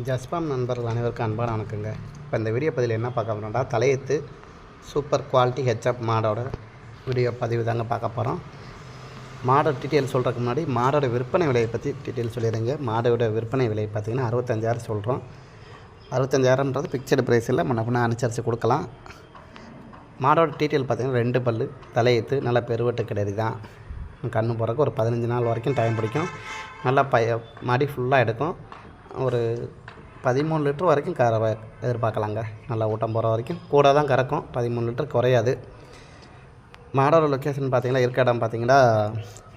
ஜஸ்பாம் நண்பர்கள் அனைவருக்கும் அன்பான வணக்கங்க. இப்போ இந்த வீடியோ பதிவில் என்ன பார்க்க போகிறோம்னா, தலையத்து சூப்பர் குவாலிட்டி ஹெச்எப் மாடோட வீடியோ பதிவு தாங்க பார்க்க போகிறோம். மாடோட டீட்டெயில் சொல்கிறதுக்கு முன்னாடி மாடோட விற்பனை விலையை பற்றி டீட்டெயில் சொல்லிடுங்க. மாடோட விற்பனை விலை பார்த்திங்கன்னா 65,000 சொல்கிறோம். 65,000ன்றது ஃபிக்சடு ப்ரைஸ் இல்லை, முன்ன அனுசரித்து கொடுக்கலாம். மாடோட டீட்டெயில் பார்த்திங்கன்னா 2 பல் தலையத்து, நல்ல பெருவெட்டு கிடையாது தான். கண்ணு போகிறக்கு ஒரு 15 நாள் வரைக்கும் டைம் பிடிக்கும். நல்லா மடி ஃபுல்லாக எடுக்கும். ஒரு 13 லிட்டர் வரைக்கும் எதிர்பார்க்கலாங்க. நல்லா ஊட்டம் போகிற வரைக்கும் கூட தான் கறக்கும், 13 லிட்டர் குறையாது. மாடோட லொக்கேஷன் பார்த்திங்கன்னா இருக்க இடம் பார்த்திங்கன்னா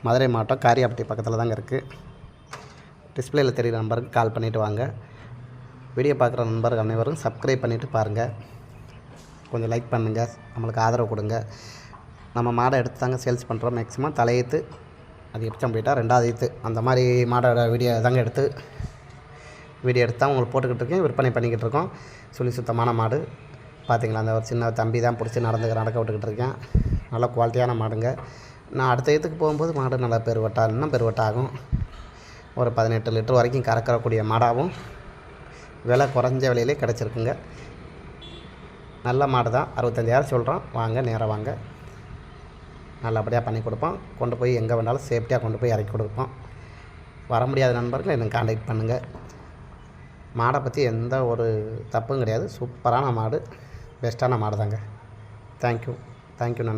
மதுரை மாவட்டம் காரியாப்பட்டி பக்கத்தில் தாங்க இருக்குது. டிஸ்பிளேயில் தெரிகிற நம்பருக்கு கால் பண்ணிவிட்டு வாங்க. வீடியோ பார்க்குற நண்பர்கள் அனைவரும் சப்ஸ்கிரைப் பண்ணிவிட்டு பாருங்கள். கொஞ்சம் லைக் பண்ணுங்கள், நம்மளுக்கு ஆதரவு கொடுங்க. நம்ம மாடை எடுத்து தாங்க சேல்ஸ் பண்ணுறோம். மேக்ஸிமம் தலையத்து அது எச்சம் போயிட்டால் 2வது ஈத்து அந்த மாதிரி மாடோட வீடியோ தாங்க எடுத்து தான் உங்களுக்கு போட்டுக்கிட்டு இருக்கேன், விற்பனை பண்ணிக்கிட்டு இருக்கோம். சுத்தமான மாடு பார்த்திங்களா, அந்த ஒரு சின்ன தம்பி தான் பிடிச்சி நடக்க விட்டுக்கிட்டு இருக்கேன். நல்ல குவாலிட்டியான மாடுங்க. நான் அடுத்த ஈத்துக்கு போகும்போது மாடு நல்லா இன்னும் பெருவட்டாகும். ஒரு 18 லிட்டர் வரைக்கும் கறக்கக்கூடிய மாடாகவும் விலை குறைஞ்ச விலையிலே கிடச்சிருக்குங்க. நல்ல மாடு தான். 65,000 சொல்கிறோம். வாங்க, நேராக வாங்க, நல்லபடியாக பண்ணி கொடுப்போம். கொண்டு போய் எங்கே வேணாலும் சேஃப்டியாக கொண்டு போய் இறக்கி கொடுப்போம். வர முடியாத நண்பர்கள் எனக்கு கான்டாக்ட் பண்ணுங்கள். மாடை பற்றி எந்த ஒரு தப்பும் கிடையாது. சூப்பரான மாடு, பெஸ்ட்டான மாடு தாங்க. தேங்க்யூ நண்பர்.